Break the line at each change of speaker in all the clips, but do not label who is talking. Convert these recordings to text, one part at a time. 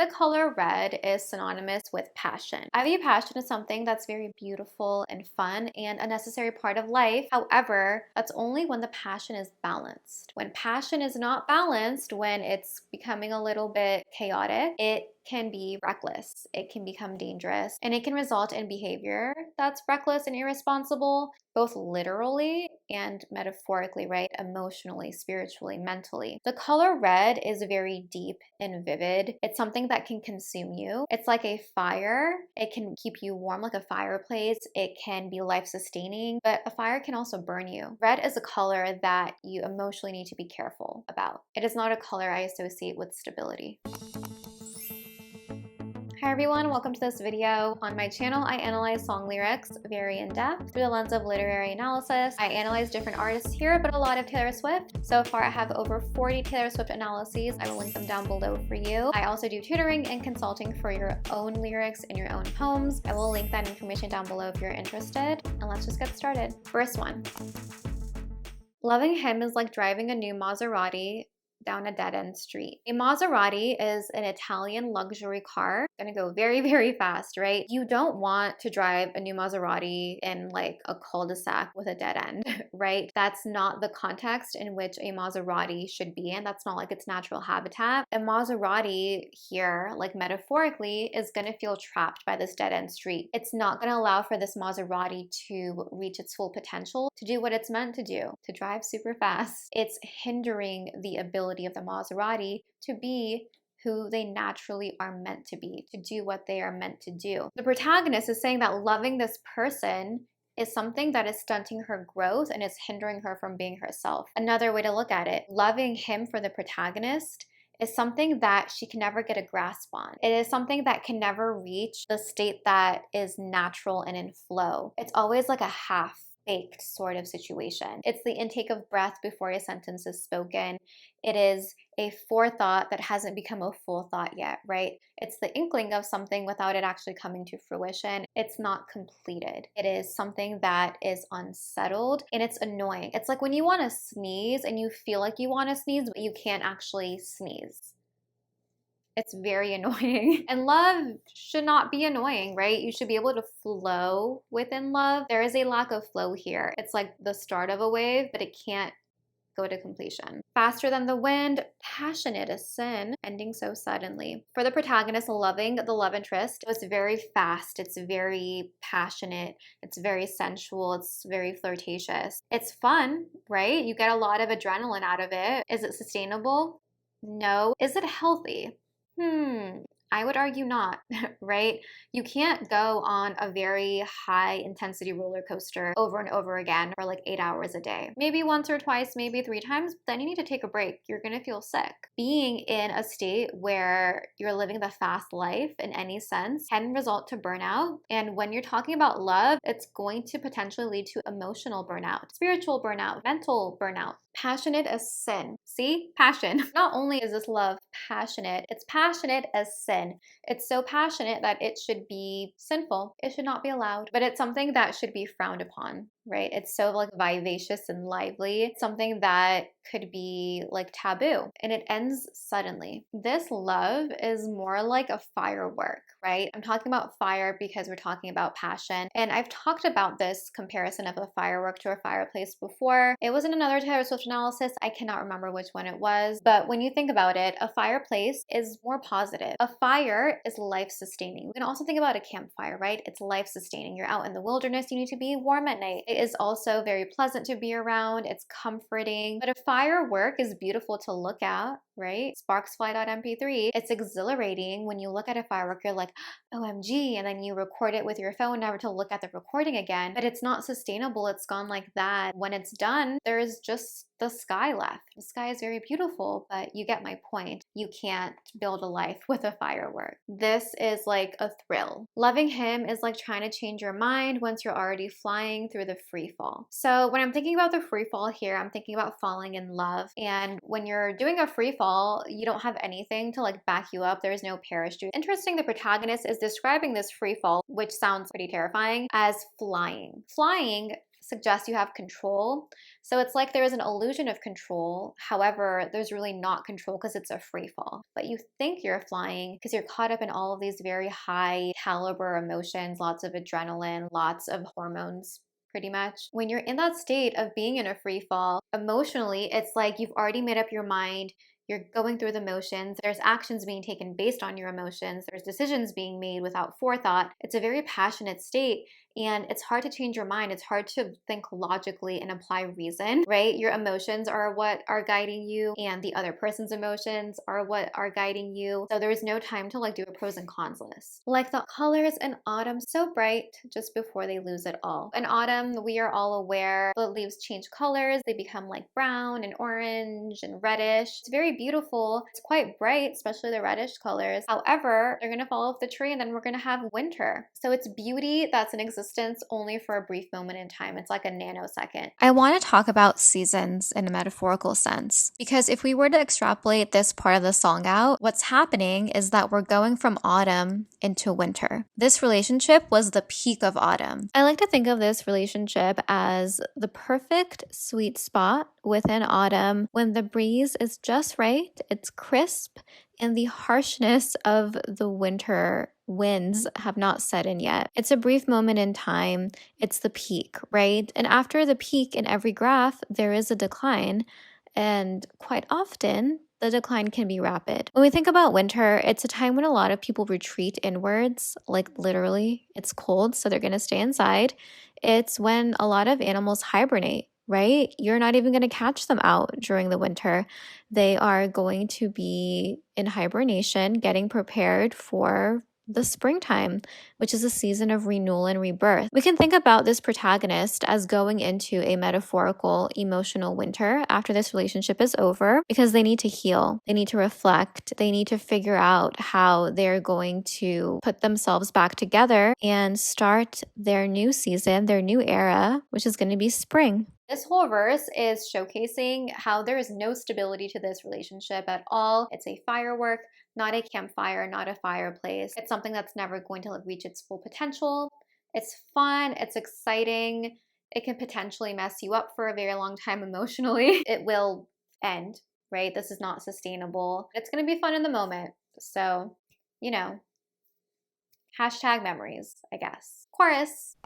The color red is synonymous with passion. I view passion as something that's very beautiful and fun and a necessary part of life. However, that's only when the passion is balanced. When passion is not balanced, when it's becoming a little bit chaotic, it can be reckless, it can become dangerous, and it can result in behavior that's reckless and irresponsible, both literally and metaphorically, right? Emotionally, spiritually, mentally. The color red is very deep and vivid. It's something that can consume you. It's like a fire. It can keep you warm like a fireplace. It can be life-sustaining, but a fire can also burn you. Red is a color that you emotionally need to be careful about. It is not a color I associate with stability. Hi everyone, welcome to this video. On my channel, I analyze song lyrics very in-depth through the lens of literary analysis. I analyze different artists here, but a lot of Taylor Swift. So far, I have over 40 Taylor Swift analyses. I will link them down below for you. I also do tutoring and consulting for your own lyrics and your own poems. I will link that information down below if you're interested. And let's just get started. First one. Loving him is like driving a new Maserati down a dead-end street. A Maserati is an Italian luxury car. Gonna go very, very fast, right? You don't want to drive a new Maserati in like a cul-de-sac with a dead end, right? That's not the context in which a Maserati should be in. That's not like its natural habitat. A Maserati here, like metaphorically, is gonna feel trapped by this dead-end street. It's not gonna allow for this Maserati to reach its full potential, to do what it's meant to do, to drive super fast. It's hindering the ability of the Maserati to be who they naturally are meant to be, to do what they are meant to do. The protagonist is saying that loving this person is something that is stunting her growth and is hindering her from being herself. Another way to look at it, loving him for the protagonist is something that she can never get a grasp on. It is something that can never reach the state that is natural and in flow. It's always like a half-baked sort of situation. It's the intake of breath before a sentence is spoken. It is a forethought that hasn't become a full thought yet, right? It's the inkling of something without it actually coming to fruition. It's not completed. It is something that is unsettled and it's annoying. It's like when you want to sneeze and you feel like you want to sneeze, but you can't actually sneeze. It's very annoying. And love should not be annoying, right? You should be able to flow within love. There is a lack of flow here. It's like the start of a wave, but it can't go to completion. Faster than the wind, passionate as sin, ending so suddenly. For the protagonist, loving the love interest, it's very fast, it's very passionate, it's very sensual, it's very flirtatious. It's fun, right? You get a lot of adrenaline out of it. Is it sustainable? No. Is it healthy? I would argue not, right? You can't go on a very high intensity roller coaster over and over again for like 8 hours a day. Maybe once or twice, maybe 3 times, but then you need to take a break. You're gonna feel sick. Being in a state where you're living the fast life in any sense can result to burnout. And when you're talking about love, it's going to potentially lead to emotional burnout, spiritual burnout, mental burnout. Passionate as sin. See? Passion. Not only is this love passionate, it's passionate as sin. It's so passionate that it should be sinful. It should not be allowed, but it's something that should be frowned upon, right? It's so like vivacious and lively. It's something that could be like taboo, and it ends suddenly. This love is more like a firework, right? I'm talking about fire because we're talking about passion, and I've talked about this comparison of a firework to a fireplace before. It was in another Taylor Swift analysis. I cannot remember which one it was, but when you think about it, a fireplace is more positive. A fire is life-sustaining. We can also think about a campfire, right? It's life-sustaining. You're out in the wilderness, you need to be warm at night. It is also very pleasant to be around. It's comforting, but a firework is beautiful to look at, right? Sparksfly.mp3. It's exhilarating. When you look at a firework, you're like, OMG, and then you record it with your phone, never to look at the recording again, but it's not sustainable. It's gone like that. When it's done, there's just the sky left. The sky is very beautiful, but you get my point. You can't build a life with a firework. This is like a thrill. Loving him is like trying to change your mind once you're already flying through the free fall. So when I'm thinking about the free fall here, I'm thinking about falling in love. And when you're doing a free fall, you don't have anything to like back you up. There's no parachute. Interesting, the protagonist is describing this free fall, which sounds pretty terrifying, as flying. Flying suggests you have control. So it's like there is an illusion of control. However, there's really not control because it's a free fall. But you think you're flying because you're caught up in all of these very high caliber emotions, lots of adrenaline, lots of hormones. Pretty much. When you're in that state of being in a free fall, emotionally, it's like you've already made up your mind. You're going through the motions. There's actions being taken based on your emotions. There's decisions being made without forethought. It's a very passionate state, and it's hard to change your mind. It's hard to think logically and apply reason, right? Your emotions are what are guiding you, and the other person's emotions are what are guiding you. So there's no time to like do a pros and cons list. Like the colors in autumn, so bright just before they lose it all. In autumn, we are all aware the leaves change colors. They become like brown and orange and reddish. It's very beautiful. It's quite bright, especially the reddish colors. However, they're gonna fall off the tree and then we're gonna have winter. So it's beauty that's in existence only for a brief moment in time. It's like a nanosecond. I want to talk about seasons in a metaphorical sense, because if we were to extrapolate this part of the song out, what's happening is that we're going from autumn into winter. This relationship was the peak of autumn. I like to think of this relationship as the perfect sweet spot within autumn when the breeze is just right, it's crisp, and the harshness of the winter winds have not set in yet. It's a brief moment in time. It's the peak, right? And after the peak in every graph, there is a decline. And quite often, the decline can be rapid. When we think about winter, it's a time when a lot of people retreat inwards, like literally. It's cold, so they're going to stay inside. It's when a lot of animals hibernate, right? You're not even going to catch them out during the winter. They are going to be in hibernation, getting prepared for the springtime, which is a season of renewal and rebirth. We can think about this protagonist as going into a metaphorical emotional winter after this relationship is over, because they need to heal, they need to reflect, they need to figure out how they're going to put themselves back together and start their new season, their new era, which is going to be spring. This whole verse is showcasing how there is no stability to this relationship at all. It's a firework, not a campfire, not a fireplace. It's something that's never going to reach its full potential. It's fun, it's exciting. It can potentially mess you up for a very long time emotionally. It will end, right? This is not sustainable. It's gonna be fun in the moment. So, you know, hashtag memories, I guess. Chorus.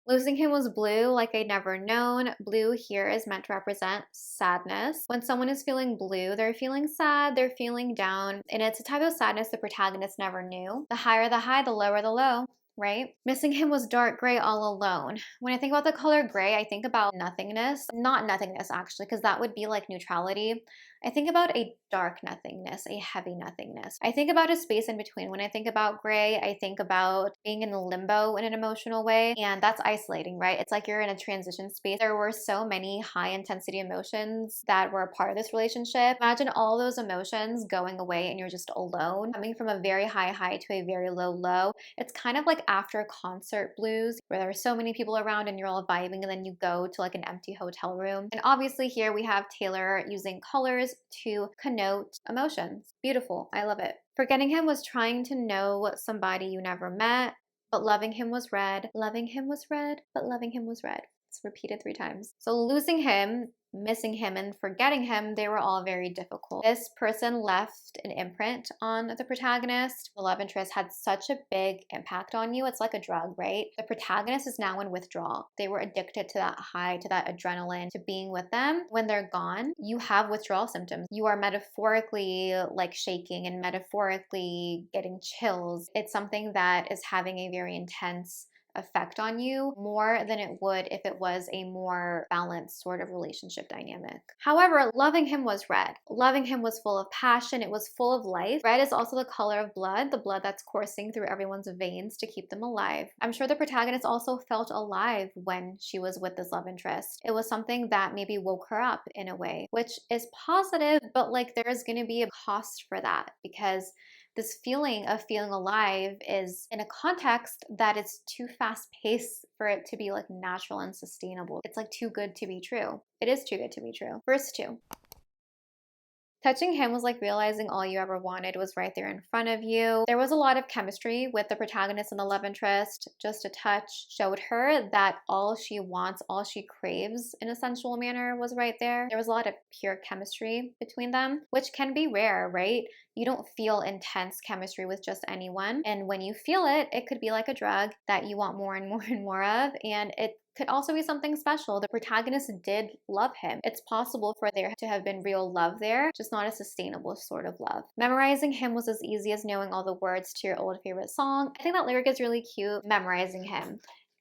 Losing him was blue like I'd never known. Blue here is meant to represent sadness. When someone is feeling blue, they're feeling sad, they're feeling down, and it's a type of sadness the protagonist never knew. The higher the high, the lower the low, right? Missing him was dark gray all alone. When I think about the color gray, I think about nothingness. Not nothingness, actually, because that would be like neutrality. I think about a dark nothingness, a heavy nothingness. I think about a space in between. When I think about gray, I think about being in limbo in an emotional way, and that's isolating, right? It's like you're in a transition space. There were so many high intensity emotions that were a part of this relationship. Imagine all those emotions going away and you're just alone, coming from a very high high to a very low low. It's kind of like after concert blues, where there are so many people around and you're all vibing, and then you go to like an empty hotel room. And obviously here we have Taylor using colors to connote emotions. Beautiful. I love it. Forgetting him was trying to know somebody you never met, but loving him was red. Loving him was red, but loving him was red. It's repeated 3 times. So losing him, missing him, and forgetting him, they were all very difficult. This person left an imprint on the protagonist. The love interest had such a big impact on you. It's like a drug, right? The protagonist is now in withdrawal. They were addicted to that high, to that adrenaline, to being with them. When they're gone, you have withdrawal symptoms. You are metaphorically like shaking and metaphorically getting chills. It's something that is having a very intense effect on you, more than it would if it was a more balanced sort of relationship dynamic. However, loving him was red. Loving him was full of passion. It was full of life. Red is also the color of blood, the blood that's coursing through everyone's veins to keep them alive. I'm sure the protagonist also felt alive when she was with this love interest. It was something that maybe woke her up in a way, which is positive, but like there is going to be a cost for that, because this feeling of feeling alive is in a context that is too fast paced for it to be like natural and sustainable. It's like too good to be true. It is too good to be true. Verse 2. Touching him was like realizing all you ever wanted was right there in front of you. There was a lot of chemistry with the protagonist and the love interest. Just a touch showed her that all she wants, all she craves in a sensual manner was right there. There was a lot of pure chemistry between them, which can be rare, right? You don't feel intense chemistry with just anyone. And when you feel it, it could be like a drug that you want more and more and more of. And it could also be something special. The protagonist did love him. It's possible for there to have been real love there, just not a sustainable sort of love. Memorizing him was as easy as knowing all the words to your old favorite song. I think that lyric is really cute, memorizing him.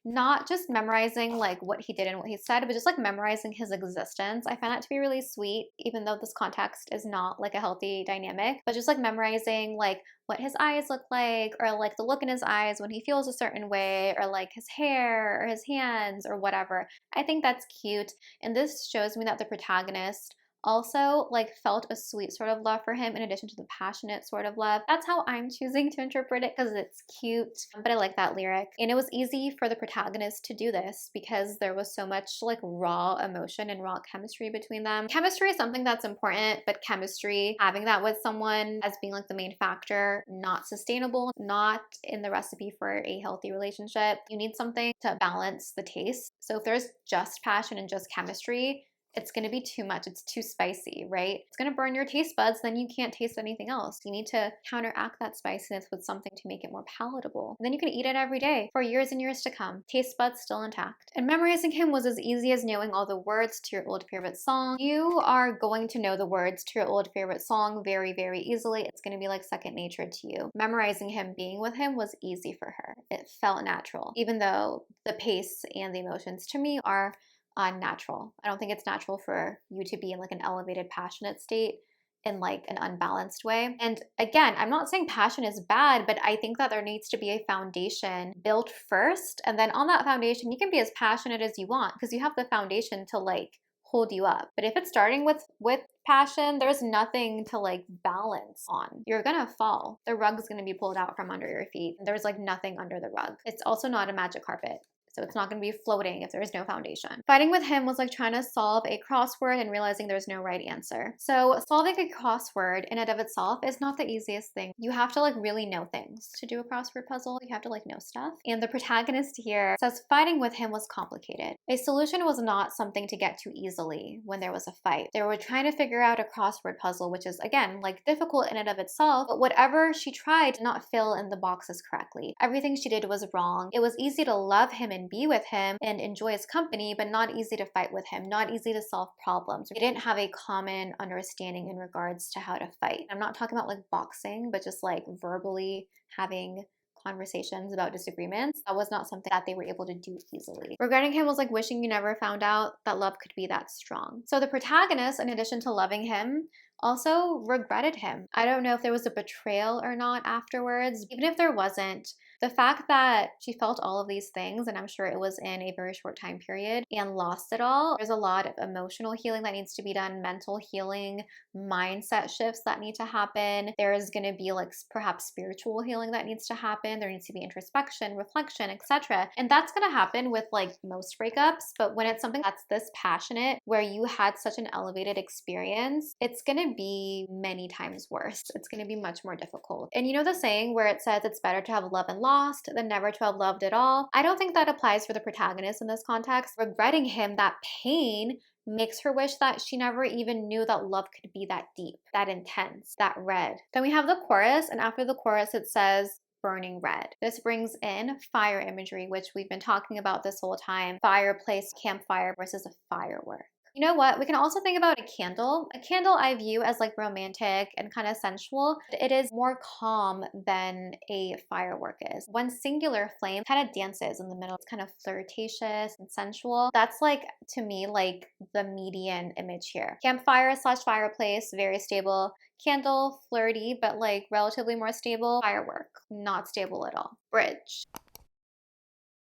Not just memorizing like what he did and what he said, but just like memorizing his existence. I find that to be really sweet, even though this context is not like a healthy dynamic, but just like memorizing like what his eyes look like, or like the look in his eyes when he feels a certain way, or like his hair or his hands or whatever. I think that's cute. And this shows me that the protagonist also like felt a sweet sort of love for him in addition to the passionate sort of love. That's how I'm choosing to interpret it because it's cute, but I like that lyric. And it was easy for the protagonist to do this because there was so much like raw emotion and raw chemistry between them. Chemistry is something that's important, but chemistry, having that with someone as being like the main factor, not sustainable, not in the recipe for a healthy relationship. You need something to balance the taste. So if there's just passion and just chemistry, it's going to be too much. It's too spicy, right? It's going to burn your taste buds, then you can't taste anything else. You need to counteract that spiciness with something to make it more palatable. And then you can eat it every day for years and years to come. Taste buds still intact. And memorizing him was as easy as knowing all the words to your old favorite song. You are going to know the words to your old favorite song very, very easily. It's going to be like second nature to you. Memorizing him, being with him was easy for her. It felt natural, even though the pace and the emotions to me are unnatural. I don't think it's natural for you to be in like an elevated, passionate state in like an unbalanced way. And again, I'm not saying passion is bad, but I think that there needs to be a foundation built first. And then on that foundation, you can be as passionate as you want because you have the foundation to like hold you up. But if it's starting with passion, there's nothing to like balance on. You're gonna fall. The rug's gonna be pulled out from under your feet. There's like nothing under the rug. It's also not a magic carpet. So it's not going to be floating if there is no foundation. Fighting with him was like trying to solve a crossword and realizing there's no right answer. So solving a crossword in and of itself is not the easiest thing. You have to like really know things to do a crossword puzzle. You have to like know stuff. And the protagonist here says fighting with him was complicated. A solution was not something to get to easily when there was a fight. They were trying to figure out a crossword puzzle, which is again like difficult in and of itself, but whatever she tried did not fill in the boxes correctly. Everything she did was wrong. It was easy to love him and be with him and enjoy his company, but not easy to fight with him, not easy to solve problems. We didn't have a common understanding in regards to how to fight. I'm not talking about like boxing, but just like verbally having conversations about disagreements. That was not something that they were able to do easily. Regretting him was like wishing you never found out that love could be that strong. So the protagonist, in addition to loving him, also regretted him. I don't know if there was a betrayal or not afterwards. Even if there wasn't, the fact that she felt all of these things, and I'm sure it was in a very short time period, and lost it all, there's a lot of emotional healing that needs to be done, mental healing, mindset shifts that need to happen. There is going to be like perhaps spiritual healing that needs to happen. There needs to be introspection, reflection, etc. And that's going to happen with like most breakups. But when it's something that's this passionate, where you had such an elevated experience, it's going to be many times worse. It's going to be much more difficult. And you know the saying where it says it's better to have love and lost than never to have loved at all? I don't think that applies for the protagonist in this context. Regretting him, that pain makes her wish that she never even knew that love could be that deep, that intense, that red. Then we have the chorus, and after the chorus it says burning red. This brings in fire imagery, which we've been talking about this whole time. Fireplace, campfire versus a firework. You know what? We can also think about a candle. A candle I view as like romantic and kind of sensual. It is more calm than a firework is. One singular flame kind of dances in the middle. It's kind of flirtatious and sensual. That's like, to me, like the median image here. Campfire slash fireplace, very stable. Candle, flirty, but like relatively more stable. Firework, not stable at all. Bridge.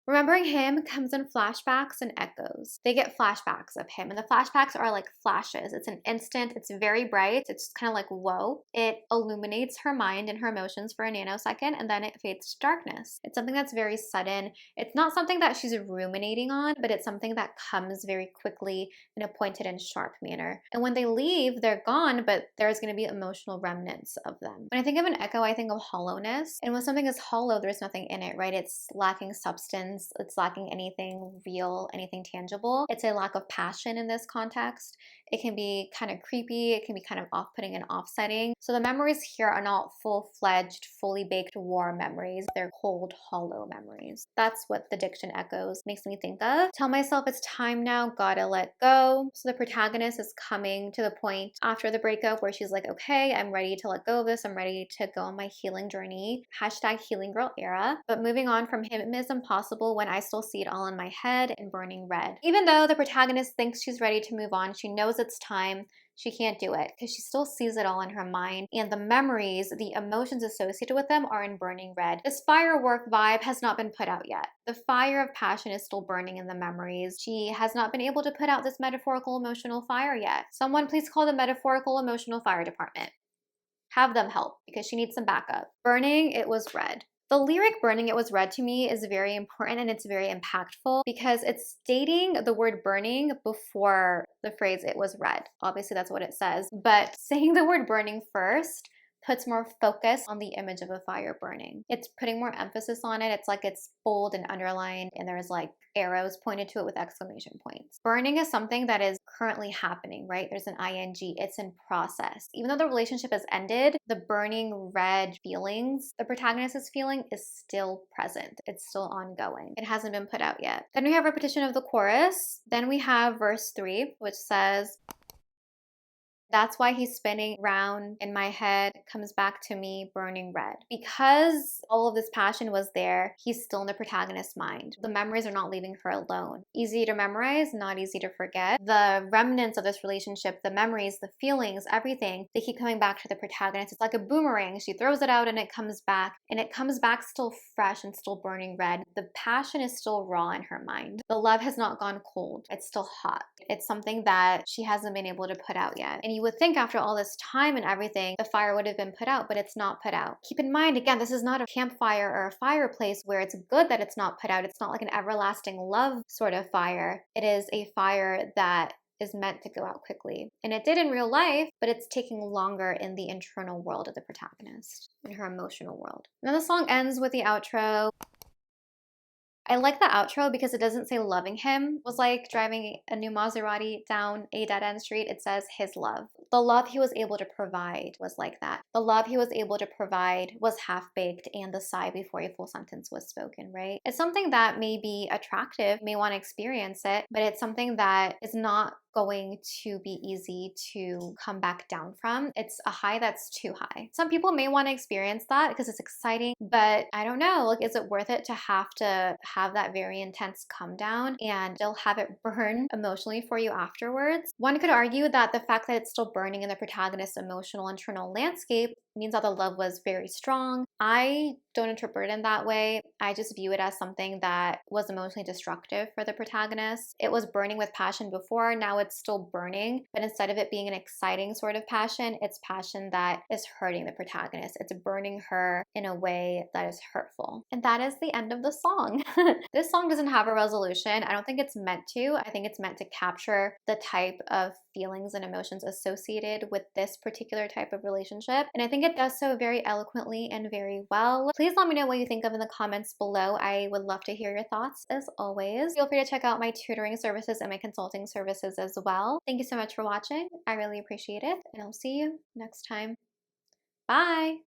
Remembering him comes in flashbacks and echoes. They get flashbacks of him, and the flashbacks are like flashes. It's an instant, it's very bright, it's kind of like whoa. It illuminates her mind and her emotions for a nanosecond, and then it fades to darkness. It's something that's very sudden. It's not something that she's ruminating on, but it's something that comes very quickly in a pointed and sharp manner. And when they leave, they're gone, but there's going to be emotional remnants of them. When I think of an echo, I think of hollowness. And when something is hollow, there's nothing in it, right? It's lacking substance. It's lacking anything real, anything tangible. It's a lack of passion in this context. It can be kind of creepy. It can be kind of off-putting and offsetting. So the memories here are not full-fledged, fully baked war memories. They're cold, hollow memories. That's what the diction echoes makes me think of. Tell myself it's time now, gotta let go. So the protagonist is coming to the point after the breakup where she's like, okay, I'm ready to let go of this. I'm ready to go on my healing journey. Hashtag healing girl era. But moving on from him is impossible when I still see it all in my head and burning red. Even though the protagonist thinks she's ready to move on, she knows it's time, she can't do it because she still sees it all in her mind, and the memories, the emotions associated with them are in burning red. This firework vibe has not been put out yet. The fire of passion is still burning in the memories. She has not been able to put out this metaphorical emotional fire yet. Someone please call the metaphorical emotional fire department. Have them help because she needs some backup. Burning, it was red. The lyric burning it was red to me is very important and it's very impactful because it's stating the word burning before the phrase it was red. Obviously that's what it says, but saying the word burning first puts more focus on the image of a fire burning. It's putting more emphasis on it. It's like it's bold and underlined and there's like arrows pointed to it with exclamation points. Burning is something that is currently happening, right? There's an ing, it's in process. Even though the relationship has ended, the burning red feelings the protagonist is feeling is still present. It's still ongoing. It hasn't been put out yet. Then we have repetition of the chorus. Then we have verse 3, which says, that's why he's spinning round in my head, comes back to me burning red. Because all of this passion was there, he's still in the protagonist's mind. The memories are not leaving her alone. Easy to memorize, not easy to forget. The remnants of this relationship, the memories, the feelings, everything, they keep coming back to the protagonist. It's like a boomerang. She throws it out and it comes back. And it comes back still fresh and still burning red. The passion is still raw in her mind. The love has not gone cold. It's still hot. It's something that she hasn't been able to put out yet. And you would think after all this time and everything, the fire would have been put out, but it's not put out. Keep in mind, again, this is not a campfire or a fireplace where it's good that it's not put out. It's not like an everlasting love sort of fire. It is a fire that is meant to go out quickly. And it did in real life, but it's taking longer in the internal world of the protagonist, in her emotional world. And then the song ends with the outro. I like the outro because it doesn't say loving him. It was like driving a new Maserati down a dead-end street. It says his love. The love he was able to provide was like that. The love he was able to provide was half-baked and the sigh before a full sentence was spoken, right? It's something that may be attractive, may want to experience it, but it's something that is not going to be easy to come back down from. It's a high that's too high. Some people may want to experience that because it's exciting, but I don't know, like, is it worth it to have that very intense come down and still have it burn emotionally for you afterwards? One could argue that the fact that it's still burning in the protagonist's emotional internal landscape means that the love was very strong. I don't interpret it in that way. I just view it as something that was emotionally destructive for the protagonist. It was burning with passion before, now it's still burning, but instead of it being an exciting sort of passion, it's passion that is hurting the protagonist. It's burning her in a way that is hurtful. And that is the end of the song. This song doesn't have a resolution. I don't think it's meant to. I think it's meant to capture the type of feelings and emotions associated with this particular type of relationship. And I think it does so very eloquently and very well. Please let me know what you think of in the comments below. I would love to hear your thoughts as always. Feel free to check out my tutoring services and my consulting services as well. Thank you so much for watching. I really appreciate it, and I'll see you next time. Bye!